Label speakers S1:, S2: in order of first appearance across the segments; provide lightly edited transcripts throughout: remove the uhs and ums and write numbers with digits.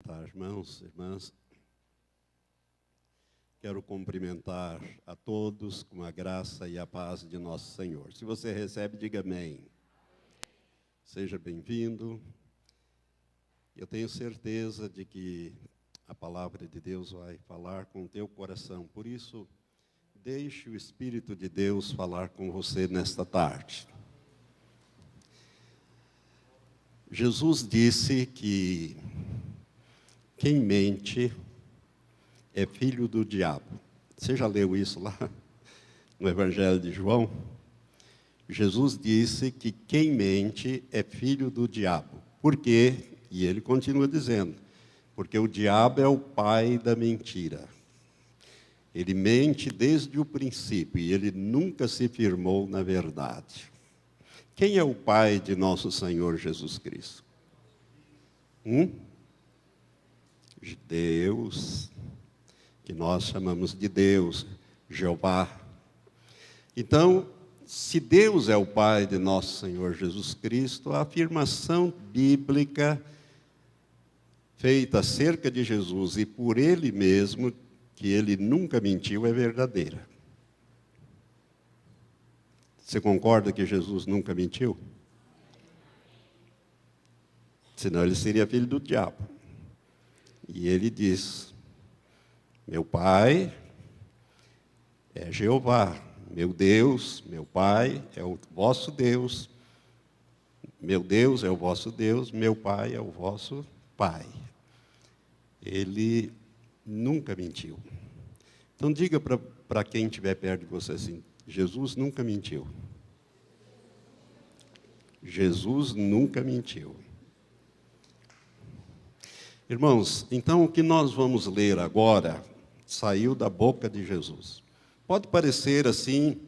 S1: Irmãos, irmãs, quero cumprimentar a todos com a graça e a paz de nosso Senhor. Se você recebe, diga amém. Seja bem-vindo. Eu tenho certeza de que a palavra de Deus vai falar com o teu coração. Por isso, deixe o Espírito de Deus falar com você nesta tarde. Jesus disse que quem mente é filho do diabo. Você já leu isso lá no Evangelho de João? Jesus disse que quem mente é filho do diabo. Por quê? E ele continua dizendo, porque o diabo é o pai da mentira. Ele mente desde o princípio e ele nunca se firmou na verdade. Quem é o pai de nosso Senhor Jesus Cristo? Deus, que nós chamamos de Deus, Jeová. Então, se Deus é o Pai de nosso Senhor Jesus Cristo, a afirmação bíblica feita acerca de Jesus e por Ele mesmo, que Ele nunca mentiu, é verdadeira. Você concorda que Jesus nunca mentiu? Senão ele seria filho do diabo. E ele diz, meu Pai é Jeová, meu Deus, meu Pai é o vosso Deus, meu Deus é o vosso Deus, meu Pai é o vosso Pai. Ele nunca mentiu. Então diga para quem estiver perto de você assim, Jesus nunca mentiu. Jesus nunca mentiu. Irmãos, então o que nós vamos ler agora saiu da boca de Jesus. Pode parecer assim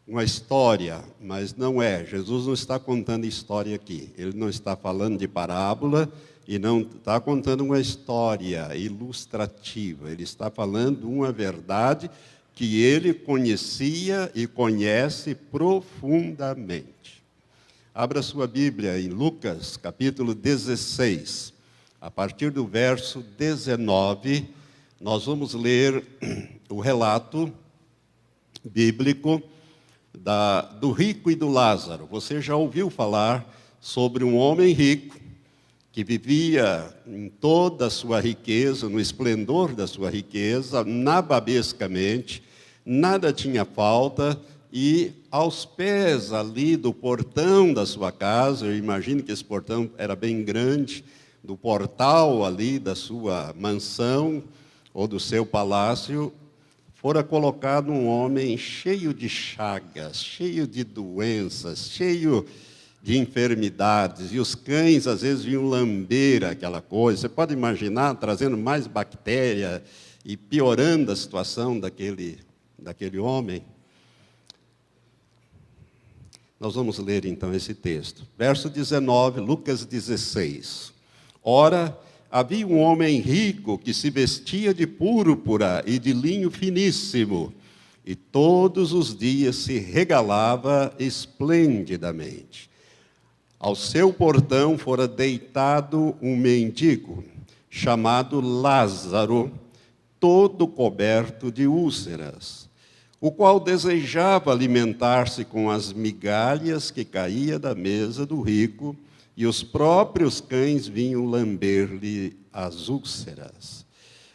S1: uma história, mas não é. Jesus não está contando história aqui. Ele não está falando de parábola e não está contando uma história ilustrativa. Ele está falando uma verdade que ele conhecia e conhece profundamente. Abra sua Bíblia em Lucas, capítulo 16. A partir do verso 19, nós vamos ler o relato bíblico do rico e do Lázaro. Você já ouviu falar sobre um homem rico que vivia em toda a sua riqueza, no esplendor da sua riqueza, nababescamente, nada tinha falta, e aos pés ali do portão da sua casa, eu imagino que esse portão era bem grande, do portal ali da sua mansão ou do seu palácio, fora colocado um homem cheio de chagas, cheio de doenças, cheio de enfermidades, e os cães às vezes vinham lamber aquela coisa. Você pode imaginar, trazendo mais bactéria e piorando a situação daquele homem? Nós vamos ler então esse texto. Verso 19, Lucas 16. Ora, havia um homem rico que se vestia de púrpura e de linho finíssimo, e todos os dias se regalava esplendidamente. Ao seu portão fora deitado um mendigo, chamado Lázaro, todo coberto de úlceras, o qual desejava alimentar-se com as migalhas que caía da mesa do rico, e os próprios cães vinham lamber-lhe as úlceras.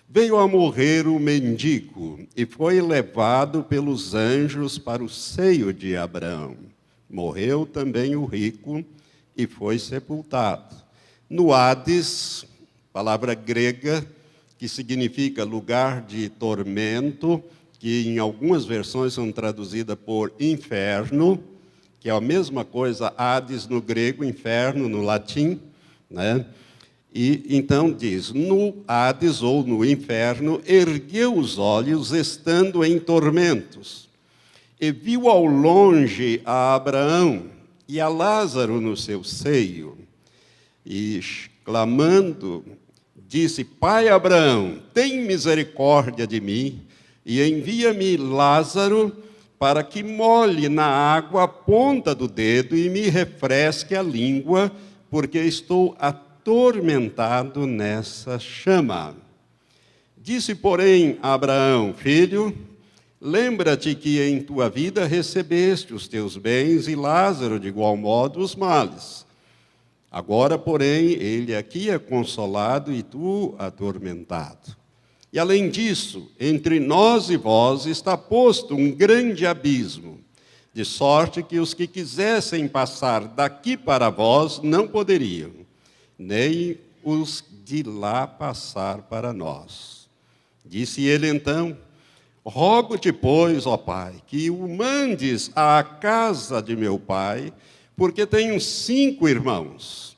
S1: Veio a morrer o mendigo, e foi levado pelos anjos para o seio de Abraão. Morreu também o rico, e foi sepultado. No Hades, palavra grega, que significa lugar de tormento, que em algumas versões são traduzidas por inferno, que é a mesma coisa, Hades no grego, inferno no latim, né? E então diz, no Hades ou no inferno, ergueu os olhos, estando em tormentos, e viu ao longe a Abraão e a Lázaro no seu seio, e clamando, disse, Pai Abraão, tem misericórdia de mim, e envia-me Lázaro, para que molhe na água a ponta do dedo e me refresque a língua, porque estou há atormentado nessa chama. Disse, porém, a Abraão: filho, lembra-te que em tua vida recebeste os teus bens e Lázaro, de igual modo, os males. Agora, porém, ele aqui é consolado e tu atormentado. E além disso, entre nós e vós está posto um grande abismo, de sorte que os que quisessem passar daqui para vós não poderiam, nem os de lá passar para nós. Disse ele então: rogo-te, pois, ó Pai, que o mandes à casa de meu pai, porque tenho 5 irmãos,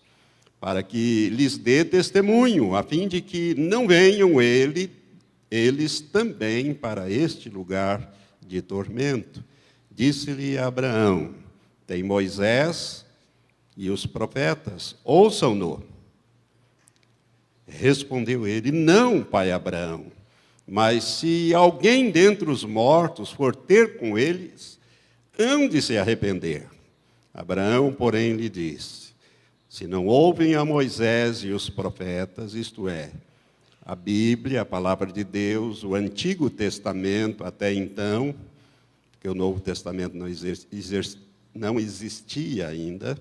S1: para que lhes dê testemunho, a fim de que não venham eles também para este lugar de tormento. Disse-lhe Abraão: tem Moisés e os profetas, ouçam-no. Respondeu ele: não, pai Abraão, mas se alguém dentre os mortos for ter com eles, hão de se arrepender. Abraão, porém, lhe disse: se não ouvem a Moisés e os profetas, isto é, a Bíblia, a palavra de Deus, o Antigo Testamento até então, porque o Novo Testamento não existia ainda,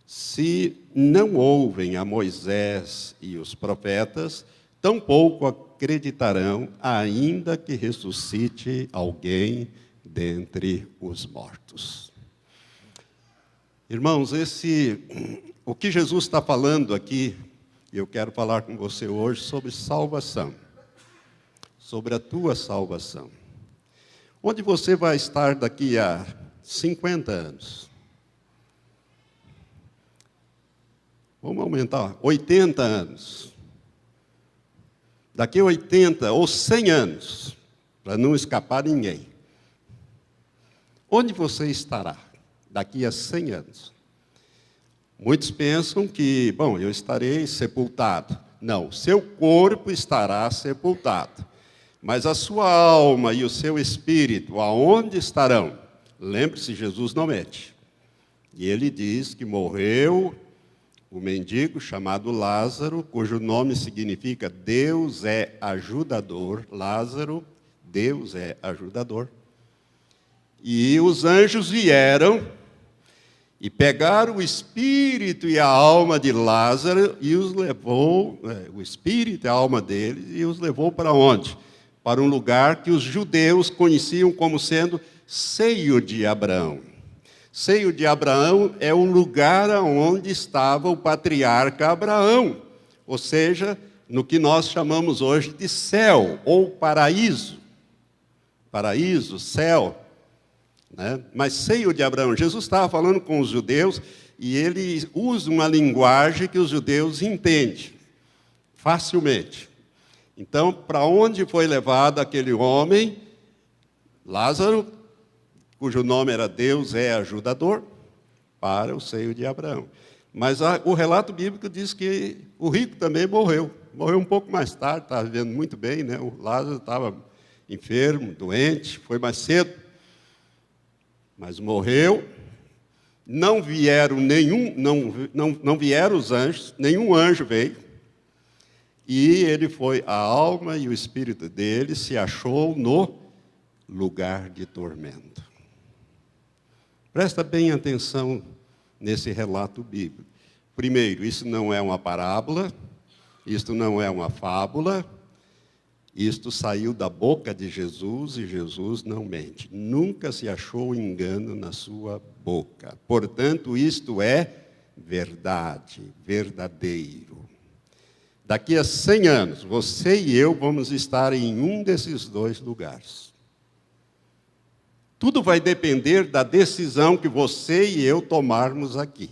S1: se não ouvem a Moisés e os profetas, tampouco acreditarão, ainda que ressuscite alguém dentre os mortos. Irmãos, o que Jesus está falando aqui, eu quero falar com você hoje sobre salvação, sobre a tua salvação. Onde você vai estar daqui a 50 anos? Vamos aumentar, 80 anos. Daqui a 80 ou 100 anos, para não escapar ninguém. Onde você estará daqui a 100 anos? Muitos pensam que, bom, eu estarei sepultado. Não, seu corpo estará sepultado. Mas a sua alma e o seu espírito, aonde estarão? Lembre-se, Jesus não mente. E ele diz que morreu o mendigo chamado Lázaro, cujo nome significa Deus é ajudador. Lázaro, Deus é ajudador. E os anjos vieram e pegaram o espírito e a alma de Lázaro e os levou, o espírito e a alma deles, e os levou para onde? Para um lugar que os judeus conheciam como sendo seio de Abraão. Seio de Abraão é o lugar onde estava o patriarca Abraão, ou seja, no que nós chamamos hoje de céu ou paraíso. Paraíso, céu. Né? Mas seio de Abraão, Jesus estava falando com os judeus e ele usa uma linguagem que os judeus entendem facilmente. Então, para onde foi levado aquele homem? Lázaro, cujo nome era Deus é ajudador, para o seio de Abraão. Mas o relato bíblico diz que o rico também morreu. Morreu um pouco mais tarde, estava vivendo muito bem, né? O Lázaro estava enfermo, doente, foi mais cedo. Mas morreu, não vieram os anjos, nenhum anjo veio, e ele foi, a alma e o espírito dele se achou no lugar de tormento. Presta bem atenção nesse relato bíblico. Primeiro, isso não é uma parábola, isto não é uma fábula, isto saiu da boca de Jesus e Jesus não mente. Nunca se achou engano na sua boca. Portanto, isto é verdade, verdadeiro. Daqui a 100 anos, você e eu vamos estar em um desses dois lugares. Tudo vai depender da decisão que você e eu tomarmos aqui.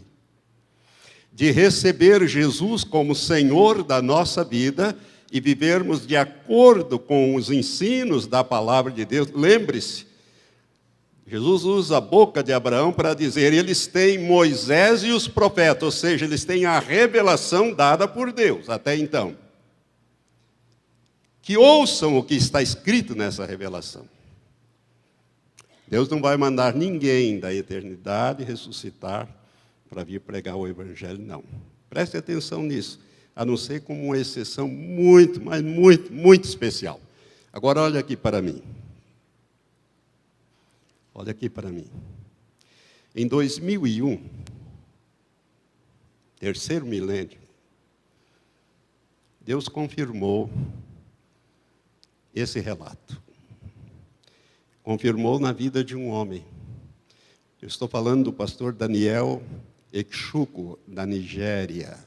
S1: De receber Jesus como Senhor da nossa vida e vivermos de acordo com os ensinos da palavra de Deus. Lembre-se, Jesus usa a boca de Abraão para dizer, eles têm Moisés e os profetas, ou seja, eles têm a revelação dada por Deus até então. Que ouçam o que está escrito nessa revelação. Deus não vai mandar ninguém da eternidade ressuscitar para vir pregar o Evangelho, não. Preste atenção nisso. a não ser como uma exceção muito, mas muito, muito especial. Agora, olha aqui para mim. Olha aqui para mim. Em 2001, terceiro milênio, Deus confirmou esse relato. Confirmou na vida de um homem. Eu estou falando do pastor Daniel Ekchuku, da Nigéria.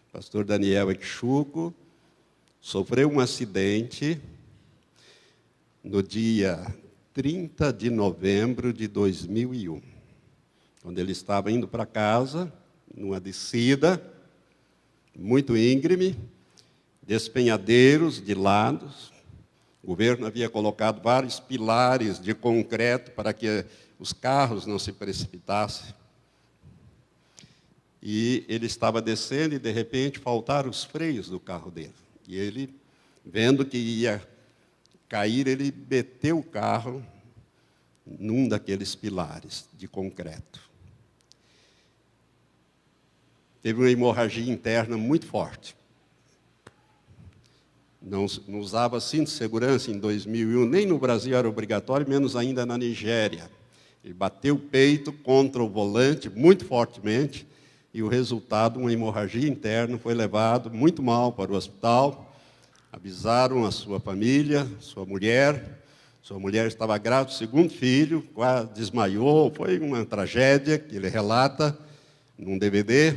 S1: O pastor Daniel Ekchuku sofreu um acidente no dia 30 de novembro de 2001, quando ele estava indo para casa, numa descida muito íngreme, despenhadeiros de lados. O governo havia colocado vários pilares de concreto para que os carros não se precipitassem. E ele estava descendo e, de repente, faltaram os freios do carro dele. E ele, vendo que ia cair, ele meteu o carro num daqueles pilares de concreto. Teve uma hemorragia interna muito forte. Não usava cinto de segurança em 2001, nem no Brasil era obrigatório, menos ainda na Nigéria. Ele bateu o peito contra o volante muito fortemente, e o resultado, uma hemorragia interna, foi levado muito mal para o hospital. Avisaram a sua família, sua mulher estava grávida do segundo filho, quase desmaiou, foi uma tragédia que ele relata num DVD,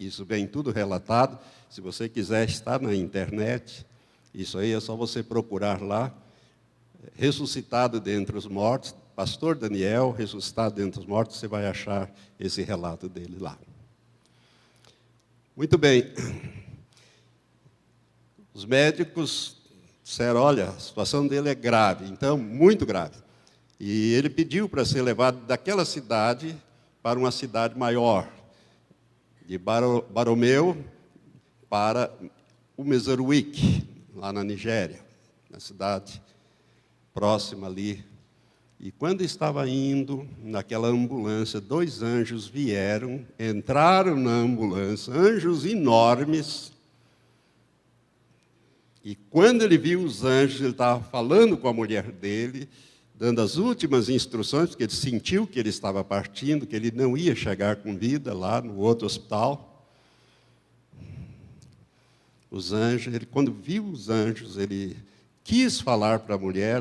S1: isso vem tudo relatado. Se você quiser, está na internet. Isso aí é só você procurar lá, ressuscitado dentre os mortos, pastor Daniel, ressuscitado dentre os mortos, você vai achar esse relato dele lá. Muito bem. Os médicos disseram, olha, a situação dele é grave, então, muito grave. E ele pediu para ser levado daquela cidade para uma cidade maior, de Baromeu para o Meserwik, lá na Nigéria, na cidade próxima ali. E quando estava indo naquela ambulância, 2 anjos vieram, entraram na ambulância, anjos enormes. E quando ele viu os anjos, ele estava falando com a mulher dele, dando as últimas instruções, porque ele sentiu que ele estava partindo, que ele não ia chegar com vida lá no outro hospital. Os anjos, quando viu os anjos, ele quis falar para a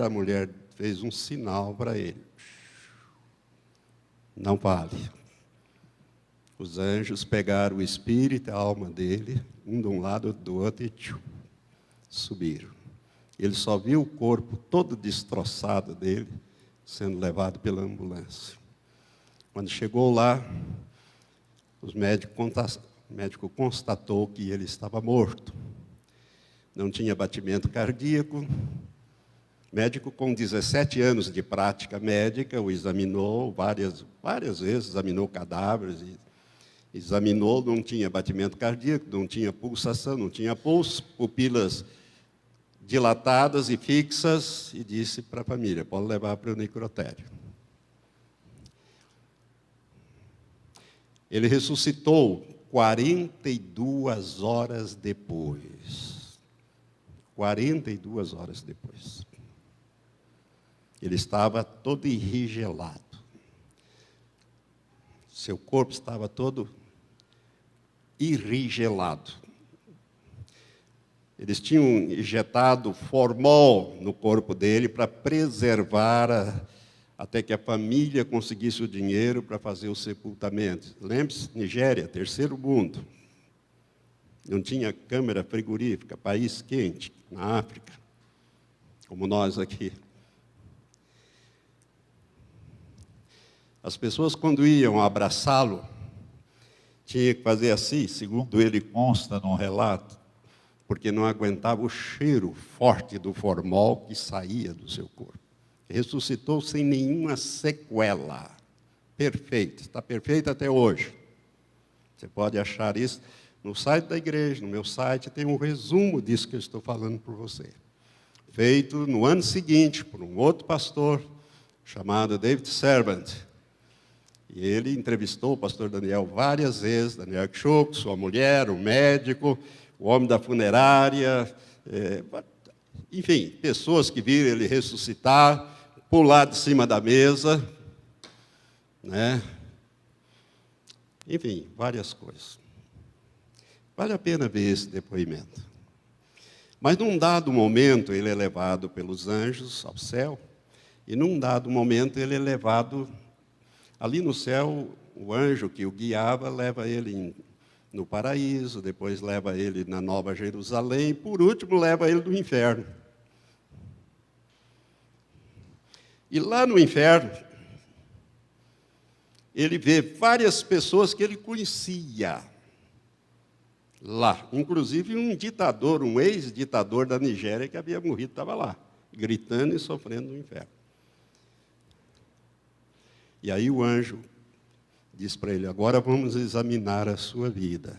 S1: mulher fez um sinal para ele. Não fale. Os anjos pegaram o espírito e a alma dele, um de um lado, do outro, e subiram. Ele só viu o corpo todo destroçado dele, sendo levado pela ambulância. Quando chegou lá, o médico constatou que ele estava morto. Não tinha batimento cardíaco. O médico, com 17 anos de prática médica, o examinou várias vezes, examinou cadáveres, examinou, não tinha batimento cardíaco, não tinha pulsação, não tinha pulso, pupilas dilatadas e fixas, e disse para a família, pode levar para o necrotério. Ele ressuscitou 42 horas depois. 42 horas depois. Ele estava todo enrigelado. Seu corpo estava todo enrigelado. Eles tinham injetado formol no corpo dele para preservar até que a família conseguisse o dinheiro para fazer o sepultamento. Lembre-se, Nigéria, terceiro mundo. Não tinha câmara frigorífica, país quente, na África, como nós aqui. As pessoas, quando iam abraçá-lo, tinham que fazer assim, segundo ele consta num relato, porque não aguentava o cheiro forte do formol que saía do seu corpo. Ressuscitou sem nenhuma sequela. Perfeito, está perfeito até hoje. Você pode achar isso no site da igreja, no meu site, tem um resumo disso que eu estou falando por você. Feito no ano seguinte por um outro pastor, chamado David Servant. E ele entrevistou o pastor Daniel várias vezes, Daniel Kchuk, sua mulher, o médico, o homem da funerária, enfim, pessoas que viram ele ressuscitar, pular de cima da mesa, né? Enfim, várias coisas. Vale a pena ver esse depoimento. Mas num dado momento ele é levado pelos anjos ao céu, e num dado momento ele é levado ali no céu, o anjo que o guiava leva ele no paraíso, depois leva ele na Nova Jerusalém, e por último leva ele no inferno. E lá no inferno, ele vê várias pessoas que ele conhecia lá, inclusive um ditador, um ex-ditador da Nigéria que havia morrido, estava lá, gritando e sofrendo no inferno. E aí o anjo diz para ele, agora vamos examinar a sua vida.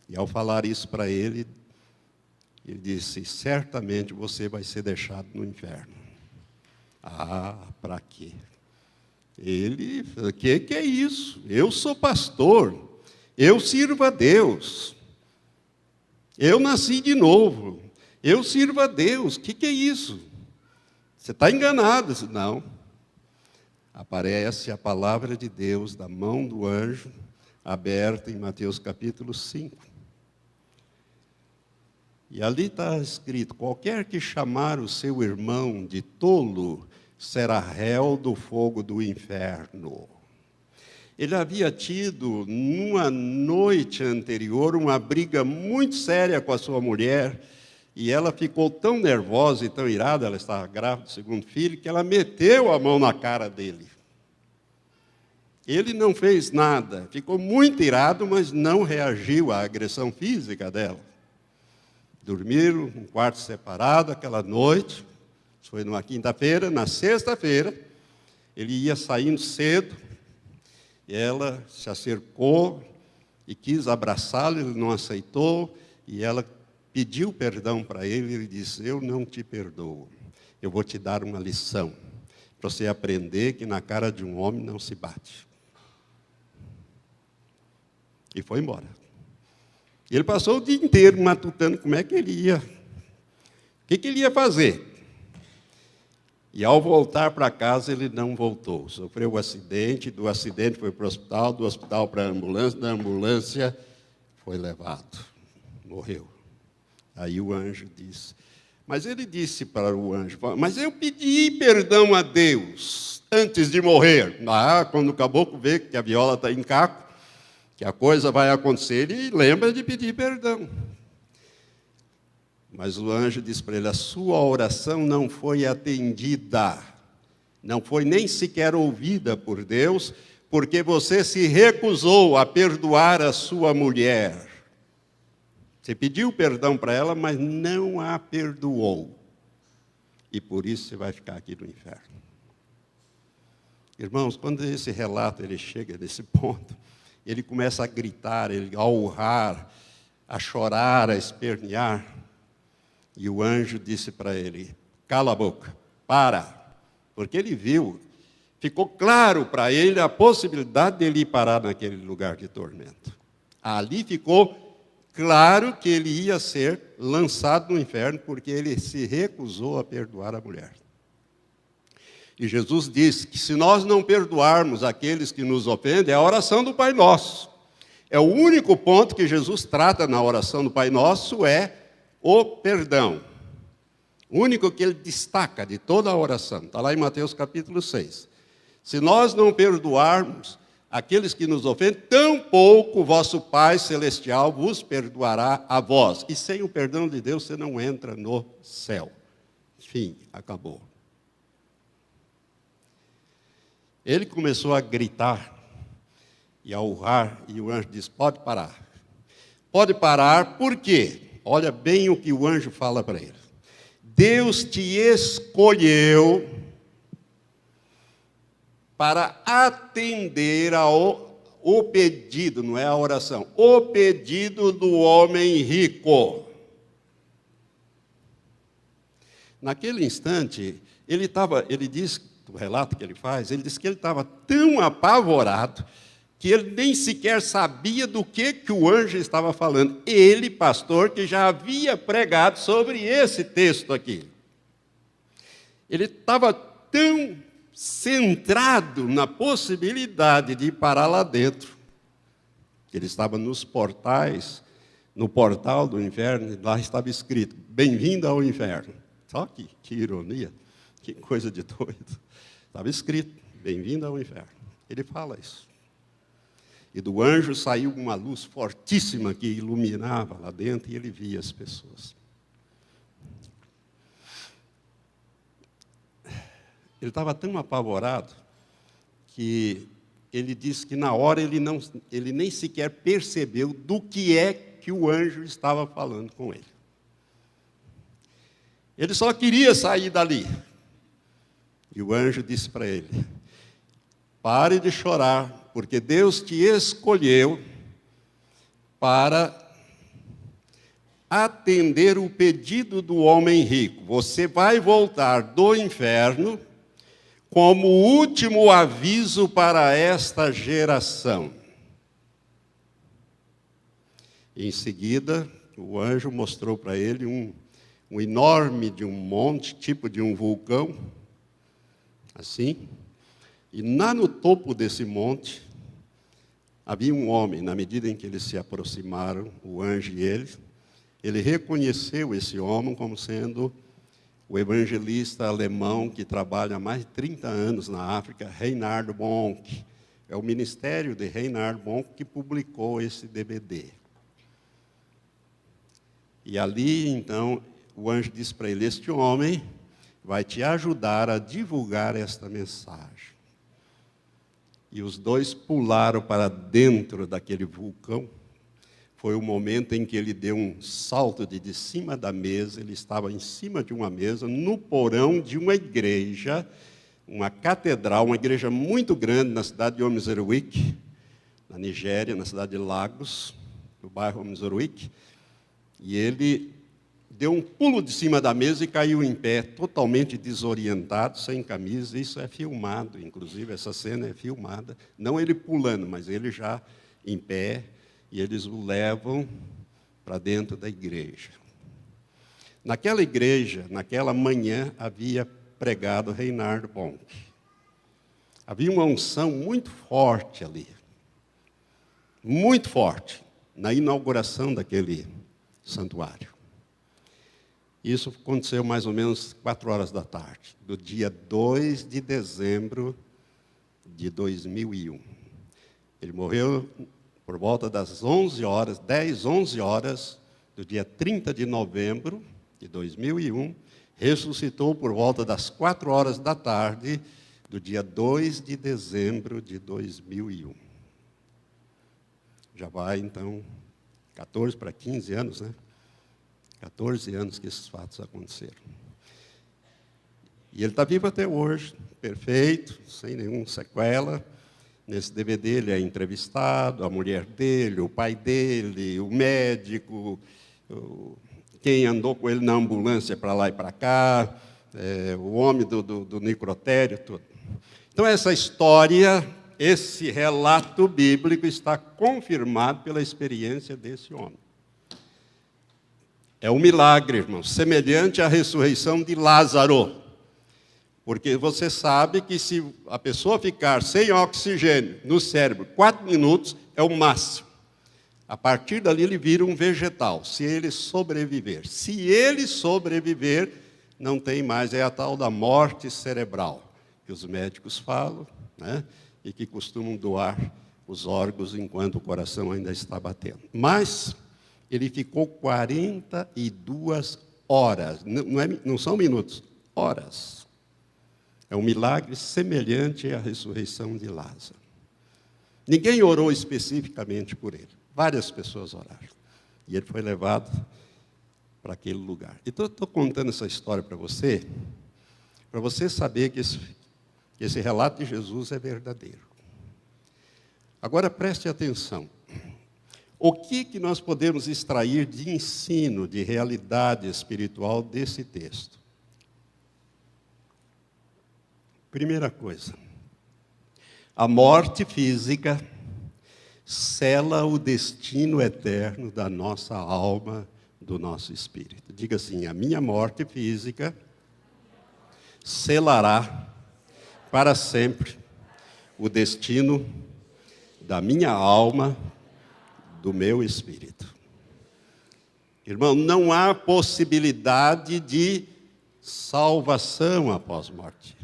S1: E ao falar isso para ele, ele disse, certamente você vai ser deixado no inferno. Ah, para quê? Ele, que é isso? Eu sou pastor, eu sirvo a Deus, eu nasci de novo, eu sirvo a Deus, que é isso? Você está enganado. Eu disse, não. Aparece a palavra de Deus da mão do anjo, aberta em Mateus capítulo 5. E ali está escrito, qualquer que chamar o seu irmão de tolo, será réu do fogo do inferno. Ele havia tido, numa noite anterior, uma briga muito séria com a sua mulher, e ela ficou tão nervosa e tão irada, ela estava grávida do segundo filho, que ela meteu a mão na cara dele. Ele não fez nada, ficou muito irado, mas não reagiu à agressão física dela. Dormiram em quarto separado aquela noite, foi numa quinta-feira, na sexta-feira, ele ia saindo cedo, e ela se acercou e quis abraçá-lo, ele não aceitou, e ela pediu perdão para ele, ele disse, eu não te perdoo, eu vou te dar uma lição, para você aprender que na cara de um homem não se bate. E foi embora. E ele passou o dia inteiro matutando como é que ele ia, o que ele ia fazer. E ao voltar para casa, ele não voltou. Sofreu um acidente, do acidente foi para o hospital, do hospital para a ambulância, da ambulância foi levado. Morreu. Aí o anjo disse, mas ele disse para o anjo, mas eu pedi perdão a Deus antes de morrer. Ah, quando o caboclo vê que a viola está em caco, que a coisa vai acontecer, ele lembra de pedir perdão. Mas o anjo disse para ele, a sua oração não foi atendida, não foi nem sequer ouvida por Deus, porque você se recusou a perdoar a sua mulher. Você pediu perdão para ela, mas não a perdoou. E por isso você vai ficar aqui no inferno. Irmãos, quando esse relato ele chega nesse ponto, ele começa a gritar, a urrar, a chorar, a espernear. E o anjo disse para ele, cala a boca, para. Porque ele viu, ficou claro para ele a possibilidade de ele ir parar naquele lugar de tormento. Ali ficou claro que ele ia ser lançado no inferno, porque ele se recusou a perdoar a mulher. E Jesus disse que se nós não perdoarmos aqueles que nos ofendem, é a oração do Pai Nosso. É o único ponto que Jesus trata na oração do Pai Nosso, é o perdão. O único que ele destaca de toda a oração. Está lá em Mateus capítulo 6. Se nós não perdoarmos aqueles que nos ofendem, tampouco o vosso Pai Celestial vos perdoará a vós. E sem o perdão de Deus, você não entra no céu. Fim, acabou. Ele começou a gritar e a urrar, e o anjo disse, pode parar. Pode parar, por quê? Olha bem o que o anjo fala para ele. Deus te escolheu para atender o pedido, não é a oração, o pedido do homem rico. Naquele instante, ele diz do relato que ele faz, ele diz que ele estava tão apavorado que ele nem sequer sabia do que o anjo estava falando. Ele, pastor, que já havia pregado sobre esse texto aqui. Ele estava tão centrado na possibilidade de ir parar lá dentro, que ele estava nos portais, no portal do inferno, lá estava escrito, bem-vindo ao inferno. Só que ironia, que coisa de doido. Estava escrito, bem-vindo ao inferno. Ele fala isso. E do anjo saiu uma luz fortíssima que iluminava lá dentro e ele via as pessoas. Ele estava tão apavorado que ele disse que na hora ele nem sequer percebeu do que é que o anjo estava falando com ele. Ele só queria sair dali. E o anjo disse para ele, pare de chorar, porque Deus te escolheu para atender o pedido do homem rico. Você vai voltar do inferno como último aviso para esta geração. Em seguida, o anjo mostrou para ele um enorme de um monte, tipo de um vulcão, assim, e lá no topo desse monte, havia um homem. Na medida em que eles se aproximaram, o anjo e ele reconheceu esse homem como sendo o evangelista alemão que trabalha há mais de 30 anos na África, Reinhard Bonk. É o ministério de Reinhard Bonk que publicou esse DVD. E ali, então, o anjo disse para ele, este homem vai te ajudar a divulgar esta mensagem. E os dois pularam para dentro daquele vulcão. Foi o momento em que ele deu um salto de cima da mesa, ele estava em cima de uma mesa, no porão de uma igreja, uma catedral, uma igreja muito grande na cidade de Omezurike, na Nigéria, na cidade de Lagos, no bairro Omezurike, e ele deu um pulo de cima da mesa e caiu em pé, totalmente desorientado, sem camisa. Isso é filmado, inclusive, essa cena é filmada. Não ele pulando, mas ele já em pé, e eles o levam para dentro da igreja. Naquela igreja, naquela manhã, havia pregado Reinhard Bonk. Havia uma unção muito forte ali, muito forte, na inauguração daquele santuário. Isso aconteceu mais ou menos 4 horas da tarde, do dia 2 de dezembro de 2001. Ele morreu por volta das 11 horas, 10, 11 horas, do dia 30 de novembro de 2001, ressuscitou por volta das 4 horas da tarde, do dia 2 de dezembro de 2001. Já vai, então, 14 para 15 anos, né? 14 anos que esses fatos aconteceram. E ele está vivo até hoje, perfeito, sem nenhuma sequela. Nesse DVD ele é entrevistado, a mulher dele, o pai dele, o médico, quem andou com ele na ambulância para lá e para cá, o homem do necrotério, tudo. Então essa história, esse relato bíblico está confirmado pela experiência desse homem. É um milagre, irmãos, semelhante à ressurreição de Lázaro. Porque você sabe que se a pessoa ficar sem oxigênio no cérebro 4 minutos, é o máximo. A partir dali ele vira um vegetal, se ele sobreviver. Se ele sobreviver, não tem mais, é a tal da morte cerebral, que os médicos falam, né? E que costumam doar os órgãos enquanto o coração ainda está batendo. Mas ele ficou 42 horas, não são minutos, horas. É um milagre semelhante à ressurreição de Lázaro. Ninguém orou especificamente por ele. Várias pessoas oraram. E ele foi levado para aquele lugar. Então, eu estou contando essa história para você saber que esse relato de Jesus é verdadeiro. Agora, preste atenção. O que nós podemos extrair de ensino, de realidade espiritual desse texto? Primeira coisa, a morte física sela o destino eterno da nossa alma, do nosso espírito. Diga assim: a minha morte física selará para sempre o destino da minha alma, do meu espírito. Irmão, não há possibilidade de salvação após morte.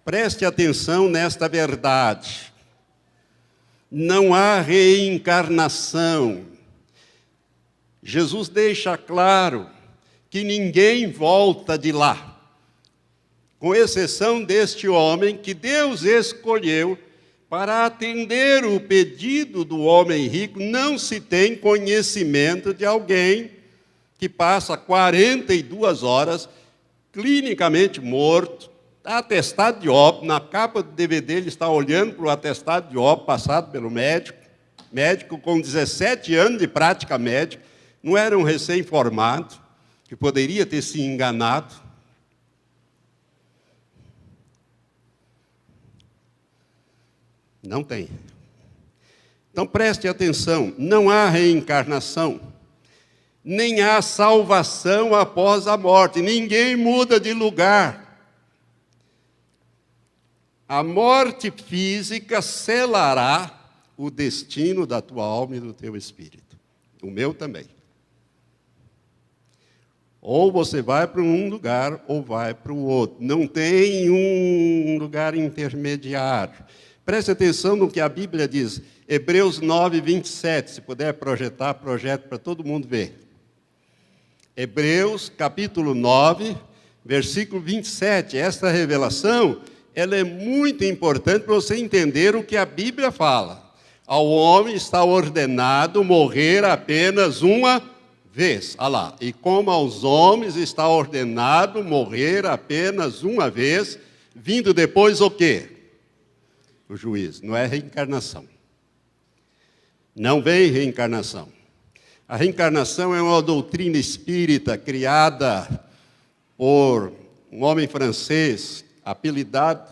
S1: Preste atenção nesta verdade. Não há reencarnação. Jesus deixa claro que ninguém volta de lá, com exceção deste homem que Deus escolheu para atender o pedido do homem rico. Não se tem conhecimento de alguém que passa 42 horas clinicamente morto, atestado de óbito. Na capa do DVD ele está olhando para o atestado de óbito passado pelo médico com 17 anos de prática médica, não era um recém-formado, que poderia ter se enganado. Não tem. Então preste atenção, não há reencarnação, nem há salvação após a morte, ninguém muda de lugar. A morte física selará o destino da tua alma e do teu espírito, o meu também. Ou você vai para um lugar ou vai para o outro, não tem um lugar intermediário. Preste atenção no que a Bíblia diz, Hebreus 9, 27, se puder projetar, projete para todo mundo ver. Hebreus, capítulo 9, versículo 27, esta revelação, ela é muito importante para você entender o que a Bíblia fala. Ao homem está ordenado morrer apenas uma vez. Olha lá, e como aos homens está ordenado morrer apenas uma vez, vindo depois o quê? O juízo, não é reencarnação. Não vem reencarnação. A reencarnação é uma doutrina espírita criada por um homem francês, apelidado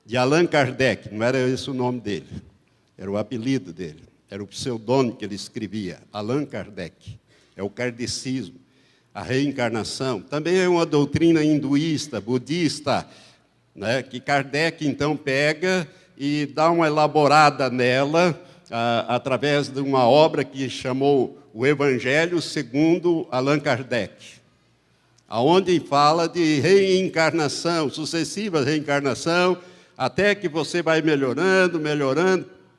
S1: de Allan Kardec. Não era esse o nome dele, era o apelido dele, era o pseudônimo que ele escrevia, Allan Kardec. É o kardecismo, a reencarnação. Também é uma doutrina hinduísta, budista, né, que Kardec, então, pega e dá uma elaborada nela, através de uma obra que chamou O Evangelho segundo Allan Kardec, aonde fala de reencarnação, sucessiva reencarnação, até que você vai melhorando,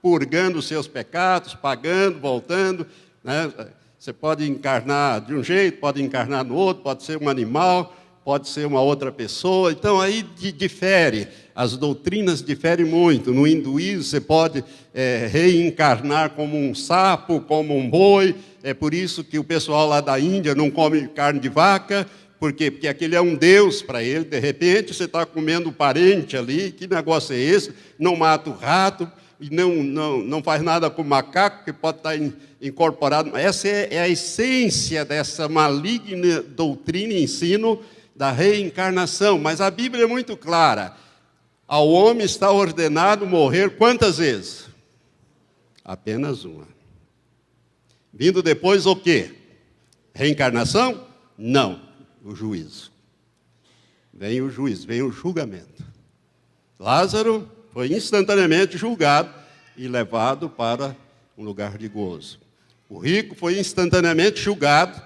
S1: purgando os seus pecados, pagando, voltando, né? Você pode encarnar de um jeito, pode encarnar no outro, pode ser um animal, pode ser uma outra pessoa. Então, aí difere, as doutrinas diferem muito. No hinduísmo, você pode reencarnar como um sapo, como um boi. É por isso que o pessoal lá da Índia não come carne de vaca. Por quê? Porque aquele é um deus para ele. De repente, você está comendo um parente ali. Que negócio é esse? Não mata o rato, e não faz nada com o macaco, que pode estar incorporado. Essa é a essência dessa maligna doutrina e ensino da reencarnação. Mas a Bíblia é muito clara. Ao homem está ordenado morrer quantas vezes? Apenas uma. Vindo depois o quê? Reencarnação? Não. O juízo. Vem o juízo, vem o julgamento. Lázaro foi instantaneamente julgado e levado para um lugar de gozo. O rico foi instantaneamente julgado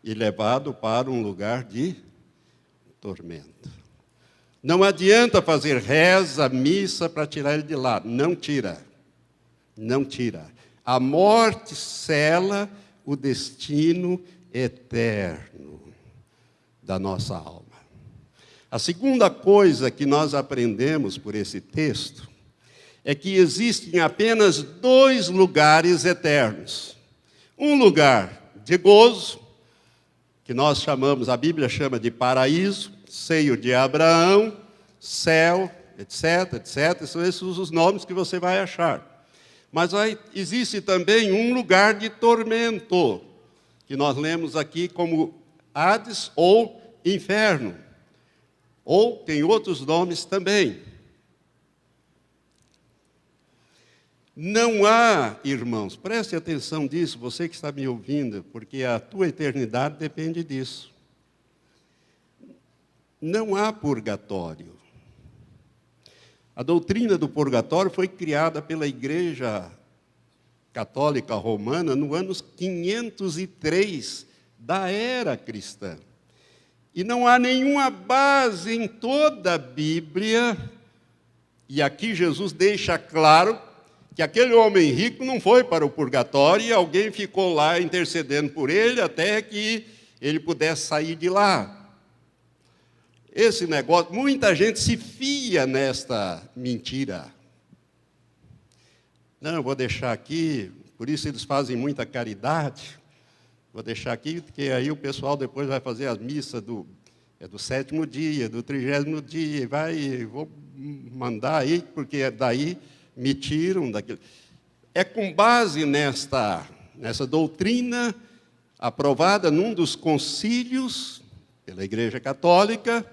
S1: e levado para um lugar de tormento. Não adianta fazer reza, missa para tirar ele de lá. Não tira. Não tira. A morte sela o destino eterno da nossa alma. A segunda coisa que nós aprendemos por esse texto é que existem apenas 2 lugares eternos. Um lugar de gozo, que nós chamamos, a Bíblia chama de paraíso, seio de Abraão, céu, etc, etc. São esses os nomes que você vai achar. Mas existe também um lugar de tormento, que nós lemos aqui como Hades ou inferno. Ou tem outros nomes também. Não há, irmãos, preste atenção nisso, você que está me ouvindo, porque a tua eternidade depende disso. Não há purgatório. A doutrina do purgatório foi criada pela Igreja Católica Romana no ano 503 da era cristã. E não há nenhuma base em toda a Bíblia, e aqui Jesus deixa claro que aquele homem rico não foi para o purgatório e alguém ficou lá intercedendo por ele até que ele pudesse sair de lá. Esse negócio, muita gente se fia nesta mentira. Não, eu vou deixar aqui, por isso eles fazem muita caridade. Vou deixar aqui, porque aí o pessoal depois vai fazer as missas do 7º dia, do 30º dia, vou mandar aí, porque daí me tiram daquilo. É com base nessa doutrina aprovada num dos concílios pela Igreja Católica,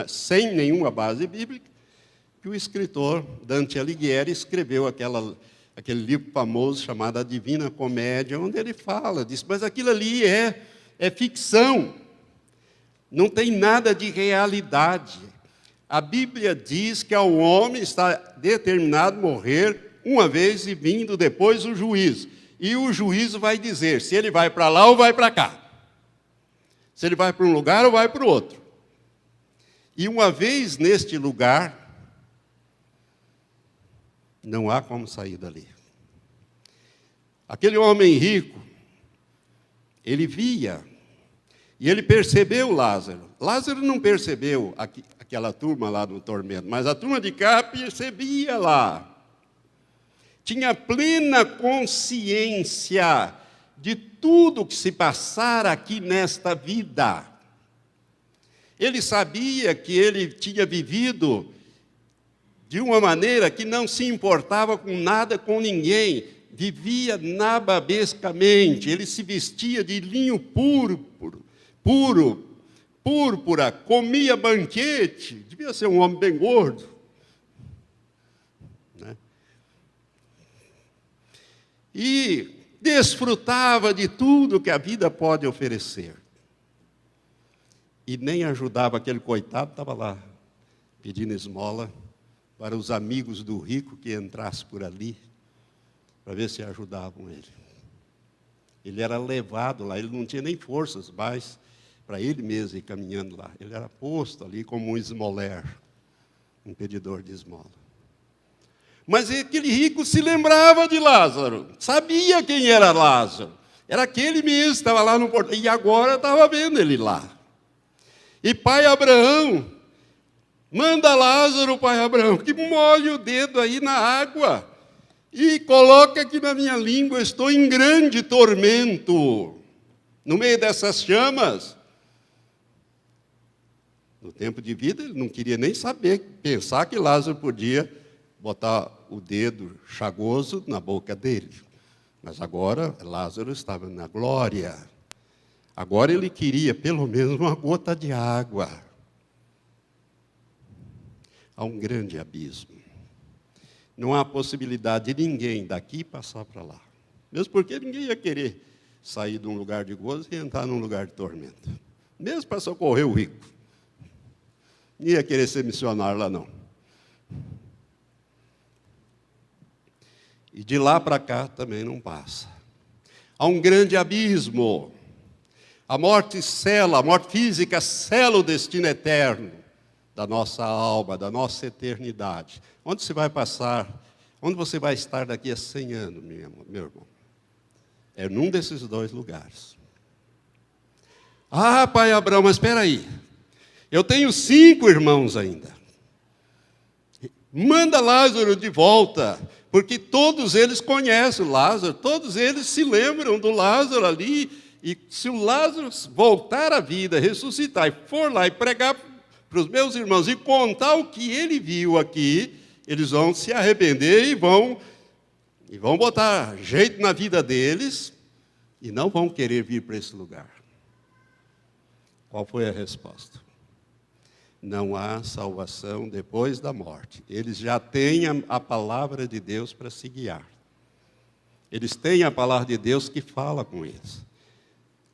S1: sem nenhuma base bíblica, que o escritor Dante Alighieri escreveu aquele livro famoso chamado A Divina Comédia, onde ele fala disso. Mas aquilo ali é ficção, não tem nada de realidade. A Bíblia diz que ao homem está determinado morrer uma vez e vindo depois o juízo. E o juízo vai dizer se ele vai para lá ou vai para cá. Se ele vai para um lugar ou vai para o outro. E uma vez neste lugar, não há como sair dali. Aquele homem rico, ele via, e ele percebeu Lázaro. Lázaro não percebeu aquela turma lá no tormento, mas a turma de cá percebia lá. Tinha plena consciência de tudo que se passara aqui nesta vida. Ele sabia que ele tinha vivido de uma maneira que não se importava com nada, com ninguém. Vivia nababescamente. Ele se vestia de linho púrpura, comia banquete. Devia ser um homem bem gordo. Né? E desfrutava de tudo que a vida pode oferecer. E nem ajudava aquele coitado, estava lá, pedindo esmola para os amigos do rico que entrassem por ali, para ver se ajudavam ele. Ele era levado lá, ele não tinha nem forças mais para ele mesmo ir caminhando lá. Ele era posto ali como um esmoler, um pedidor de esmola. Mas aquele rico se lembrava de Lázaro, sabia quem era Lázaro. Era aquele mesmo, estava lá no portão, e agora estava vendo ele lá. E pai Abraão, manda Lázaro, pai Abraão, que molhe o dedo aí na água e coloca aqui na minha língua, estou em grande tormento. No meio dessas chamas. No tempo de vida, ele não queria nem saber, pensar que Lázaro podia botar o dedo chagoso na boca dele. Mas agora, Lázaro estava na glória. Agora ele queria pelo menos uma gota de água. Há um grande abismo. Não há possibilidade de ninguém daqui passar para lá. Mesmo porque ninguém ia querer sair de um lugar de gozo e entrar num lugar de tormento. Mesmo para socorrer o rico. Não ia querer ser missionário lá, não. E de lá para cá também não passa. Há um grande abismo. A morte física sela o destino eterno da nossa alma, da nossa eternidade. Onde você vai passar, onde você vai estar daqui a 100 anos, meu irmão? É num desses dois lugares. Ah, pai Abraão, mas espera aí. Eu tenho 5 irmãos ainda. Manda Lázaro de volta, porque todos eles conhecem Lázaro, todos eles se lembram do Lázaro ali. E se o Lázaro voltar à vida, ressuscitar, e for lá e pregar para os meus irmãos e contar o que ele viu aqui, eles vão se arrepender e vão botar jeito na vida deles e não vão querer vir para esse lugar. Qual foi a resposta? não há salvação depois da morte. Eles já têm a palavra de Deus para se guiar. Eles têm a palavra de Deus que fala com eles.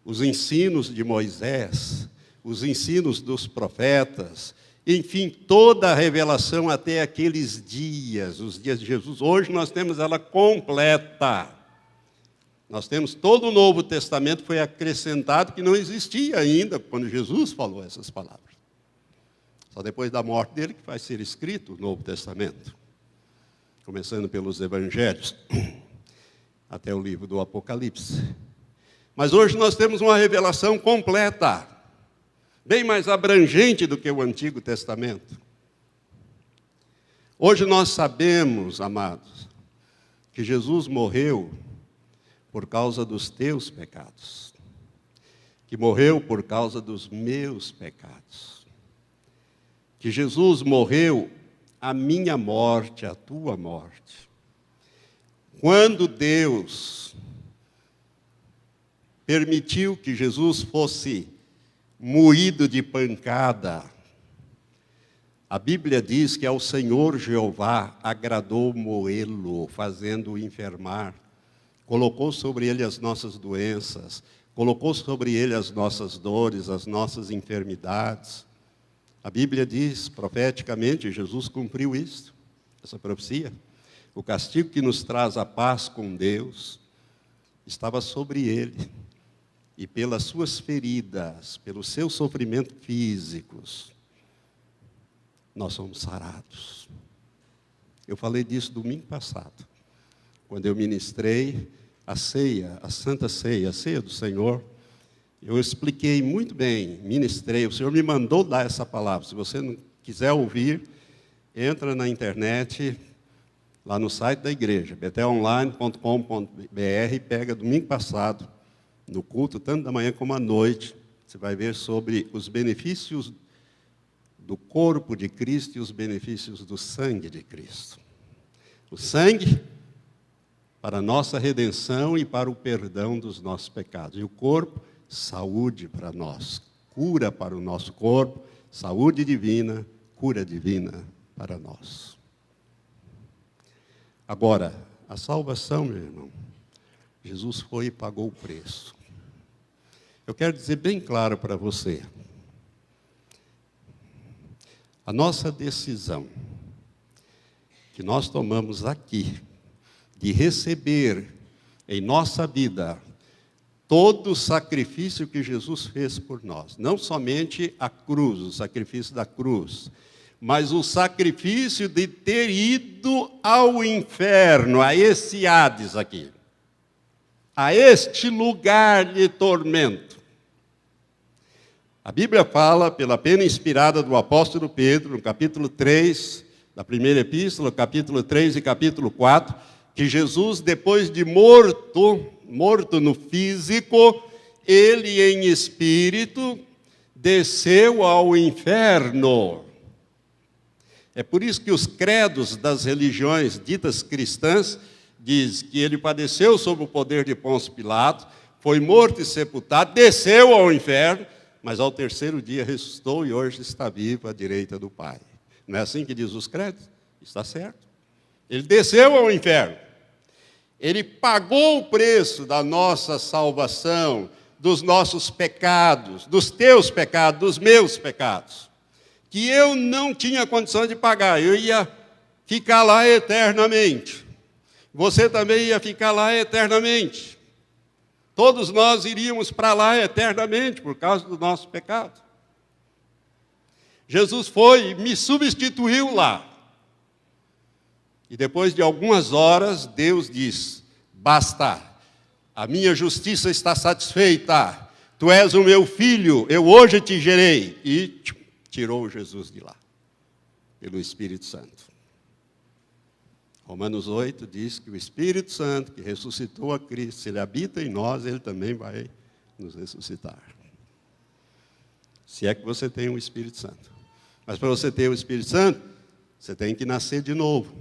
S1: Os ensinos de Moisés, os ensinos dos profetas, enfim, toda a revelação até aqueles dias, os dias de Jesus. Hoje nós temos ela completa. Nós temos todo o Novo Testamento, foi acrescentado, que não existia ainda quando Jesus falou essas palavras. Só depois da morte dele que vai ser escrito o Novo Testamento. Começando pelos Evangelhos, até o livro do Apocalipse. Mas hoje nós temos uma revelação completa, bem mais abrangente do que o Antigo Testamento. Hoje nós sabemos, amados, que Jesus morreu por causa dos teus pecados, que morreu por causa dos meus pecados, que Jesus morreu a minha morte, a tua morte. Quando Deus permitiu que Jesus fosse moído de pancada, a Bíblia diz que ao Senhor Jeová agradou moê-lo, fazendo-o enfermar. Colocou sobre ele as nossas doenças, colocou sobre ele as nossas dores, as nossas enfermidades. A Bíblia diz, profeticamente, Jesus cumpriu isso, essa profecia. O castigo que nos traz a paz com Deus estava sobre ele. E pelas suas feridas, pelos seus sofrimentos físicos, nós somos sarados. Eu falei disso domingo passado, quando eu ministrei a ceia, a Santa Ceia, a ceia do Senhor. Eu expliquei muito bem, ministrei, o Senhor me mandou dar essa palavra. Se você não quiser ouvir, entra na internet, lá no site da igreja, betelonline.com.br, e pega domingo passado, no culto, tanto da manhã como à noite, você vai ver sobre os benefícios do corpo de Cristo e os benefícios do sangue de Cristo. O sangue para a nossa redenção e para o perdão dos nossos pecados. E o corpo, saúde para nós, cura para o nosso corpo, saúde divina, cura divina para nós. Agora, a salvação, meu irmão, Jesus foi e pagou o preço. Eu quero dizer bem claro para você, a nossa decisão que nós tomamos aqui, de receber em nossa vida todo o sacrifício que Jesus fez por nós, não somente a cruz, o sacrifício da cruz, mas o sacrifício de ter ido ao inferno, a esse Hades aqui, a este lugar de tormento. A Bíblia fala, pela pena inspirada do apóstolo Pedro, no capítulo 3 da primeira epístola, capítulo 3 e capítulo 4, que Jesus, depois de morto no físico, ele em espírito desceu ao inferno. É por isso que os credos das religiões ditas cristãs diz que ele padeceu sob o poder de Pôncio Pilato, foi morto e sepultado, desceu ao inferno, mas ao terceiro dia ressuscitou e hoje está vivo à direita do Pai. Não é assim que diz os credos? Está certo. Ele desceu ao inferno. Ele pagou o preço da nossa salvação, dos nossos pecados, dos teus pecados, dos meus pecados, que eu não tinha condição de pagar. Eu ia ficar lá eternamente. Você também ia ficar lá eternamente. Todos nós iríamos para lá eternamente por causa do nosso pecado. Jesus foi e me substituiu lá. E depois de algumas horas, Deus diz: basta, a minha justiça está satisfeita, tu és o meu filho, eu hoje te gerei. E tirou Jesus de lá, pelo Espírito Santo. Romanos 8 diz que o Espírito Santo, que ressuscitou a Cristo, se ele habita em nós, ele também vai nos ressuscitar. Se é que você tem o Espírito Santo. Mas para você ter o Espírito Santo, você tem que nascer de novo.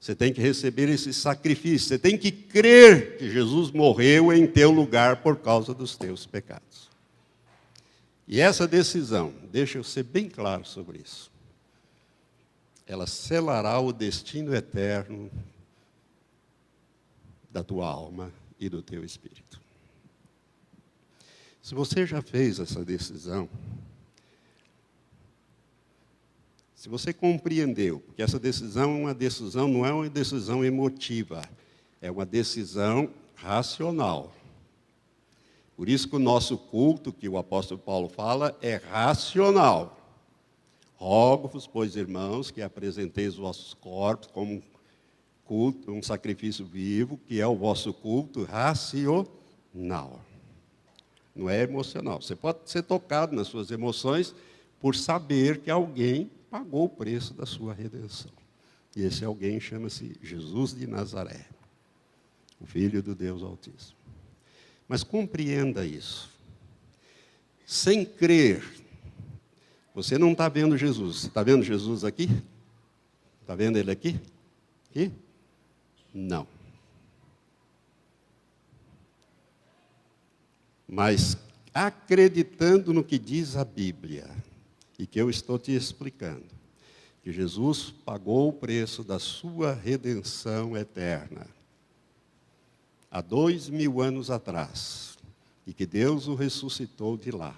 S1: Você tem que receber esse sacrifício. Você tem que crer que Jesus morreu em teu lugar por causa dos teus pecados. E essa decisão, deixa eu ser bem claro sobre isso, ela selará o destino eterno da tua alma e do teu espírito. Se você já fez essa decisão, se você compreendeu, porque essa decisão não é uma decisão emotiva, é uma decisão racional. Por isso que o nosso culto, que o apóstolo Paulo fala, é racional. Rogo-vos, pois, irmãos, que apresenteis os vossos corpos como culto, um sacrifício vivo, que é o vosso culto racional. Não é emocional. Você pode ser tocado nas suas emoções por saber que alguém pagou o preço da sua redenção. E esse alguém chama-se Jesus de Nazaré, o Filho do Deus Altíssimo. Mas compreenda isso. Sem crer, você não está vendo Jesus. Está vendo Jesus aqui? Está vendo ele aqui? Aqui? Não. Mas acreditando no que diz a Bíblia, e que eu estou te explicando, que Jesus pagou o preço da sua redenção eterna, há 2000 anos atrás, e que Deus o ressuscitou de lá,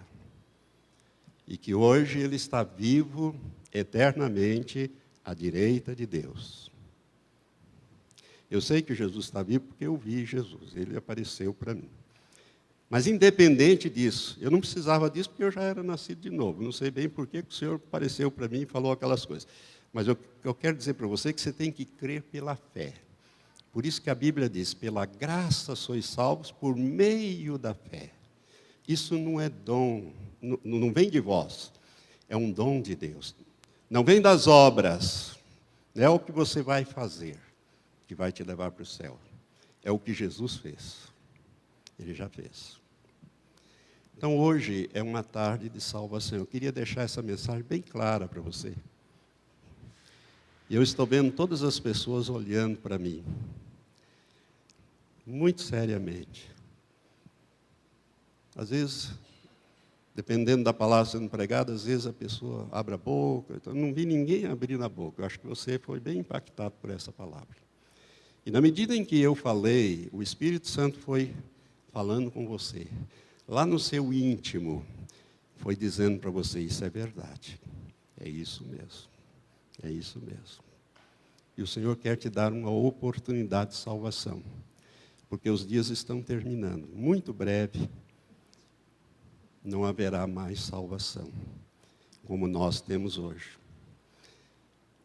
S1: e que hoje ele está vivo eternamente à direita de Deus. Eu sei que Jesus está vivo porque eu vi Jesus, ele apareceu para mim. Mas independente disso, eu não precisava disso porque eu já era nascido de novo. Não sei bem por que o Senhor apareceu para mim e falou aquelas coisas. Mas eu quero dizer para você que você tem que crer pela fé. Por isso que a Bíblia diz, pela graça sois salvos por meio da fé. Isso não é dom, não vem de vós, é um dom de Deus. Não vem das obras, não é o que você vai fazer que vai te levar para o céu. É o que Jesus fez. Ele já fez. Então, hoje é uma tarde de salvação. Eu queria deixar essa mensagem bem clara para você. E eu estou vendo todas as pessoas olhando para mim, muito seriamente. Às vezes, dependendo da palavra sendo pregada, às vezes a pessoa abre a boca. Então, eu não vi ninguém abrir a boca. Eu acho que você foi bem impactado por essa palavra. E na medida em que eu falei, o Espírito Santo foi falando com você. Lá no seu íntimo, foi dizendo para você, isso é verdade. É isso mesmo. É isso mesmo. E o Senhor quer te dar uma oportunidade de salvação. Porque os dias estão terminando. Muito breve, não haverá mais salvação, como nós temos hoje.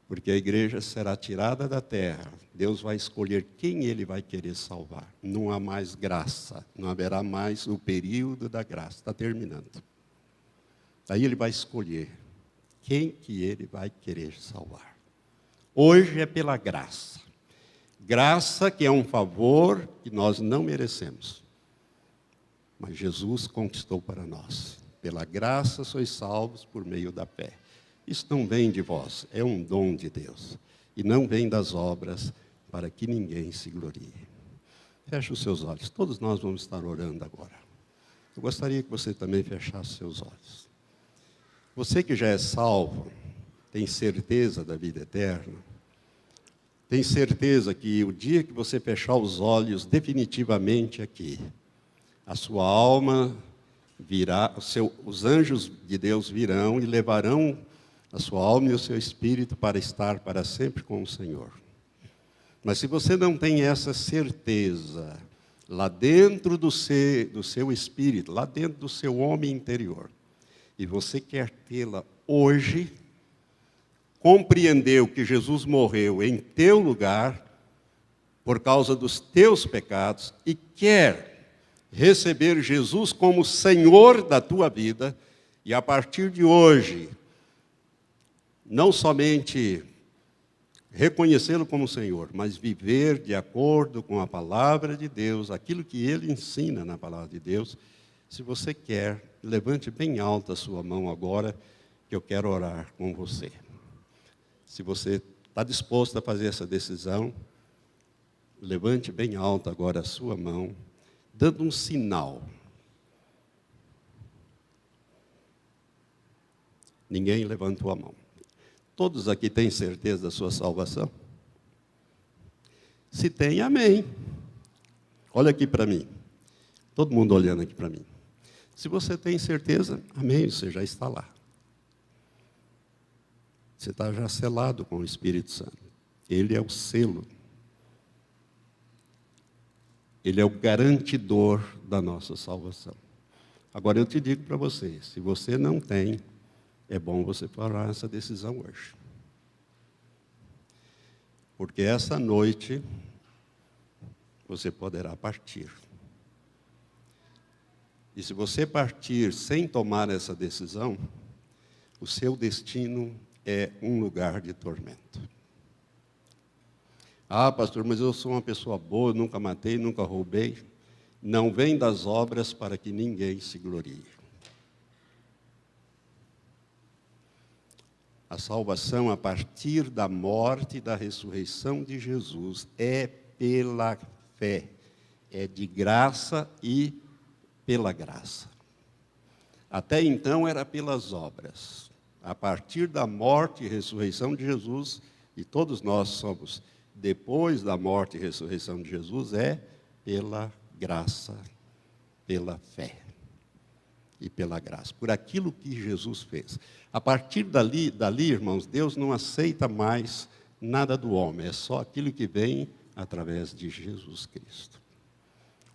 S1: Porque a igreja será tirada da terra. Deus vai escolher quem Ele vai querer salvar. Não há mais graça. Não haverá mais o período da graça. Está terminando. Aí Ele vai escolher quem que Ele vai querer salvar. Hoje é pela graça. Graça que é um favor que nós não merecemos. Mas Jesus conquistou para nós. Pela graça sois salvos por meio da fé. Isso não vem de vós, é um dom de Deus. E não vem das obras, para que ninguém se glorie. Feche os seus olhos. Todos nós vamos estar orando agora. Eu gostaria que você também fechasse seus olhos. Você que já é salvo, tem certeza da vida eterna, tem certeza que o dia que você fechar os olhos definitivamente aqui, a sua alma virá, os anjos de Deus virão e levarão a sua alma e o seu espírito para estar para sempre com o Senhor. Mas se você não tem essa certeza, lá dentro do seu espírito, lá dentro do seu homem interior, e você quer tê-la hoje, compreendeu que Jesus morreu em teu lugar, por causa dos teus pecados, e quer receber Jesus como Senhor da tua vida, e a partir de hoje, não somente reconhecê-lo como Senhor, mas viver de acordo com a palavra de Deus, aquilo que Ele ensina na palavra de Deus. Se você quer, levante bem alta a sua mão agora, que eu quero orar com você. Se você está disposto a fazer essa decisão, levante bem alta agora a sua mão, dando um sinal. Ninguém levantou a mão. Todos aqui têm certeza da sua salvação? Se tem, amém. Olha aqui para mim. Todo mundo olhando aqui para mim. Se você tem certeza, amém, você já está lá. Você está já selado com o Espírito Santo. Ele é o selo. Ele é o garantidor da nossa salvação. Agora eu te digo para você, se você não tem, é bom você tomar essa decisão hoje. Porque essa noite você poderá partir. E se você partir sem tomar essa decisão, o seu destino é um lugar de tormento. Ah, pastor, mas eu sou uma pessoa boa, nunca matei, nunca roubei. Não vem das obras para que ninguém se glorie. A salvação a partir da morte e da ressurreição de Jesus é pela fé. É de graça e pela graça. Até então era pelas obras. A partir da morte e ressurreição de Jesus, e todos nós somos, depois da morte e ressurreição de Jesus, é pela graça, pela fé e pela graça, por aquilo que Jesus fez. A partir dali, irmãos, Deus não aceita mais nada do homem, é só aquilo que vem através de Jesus Cristo.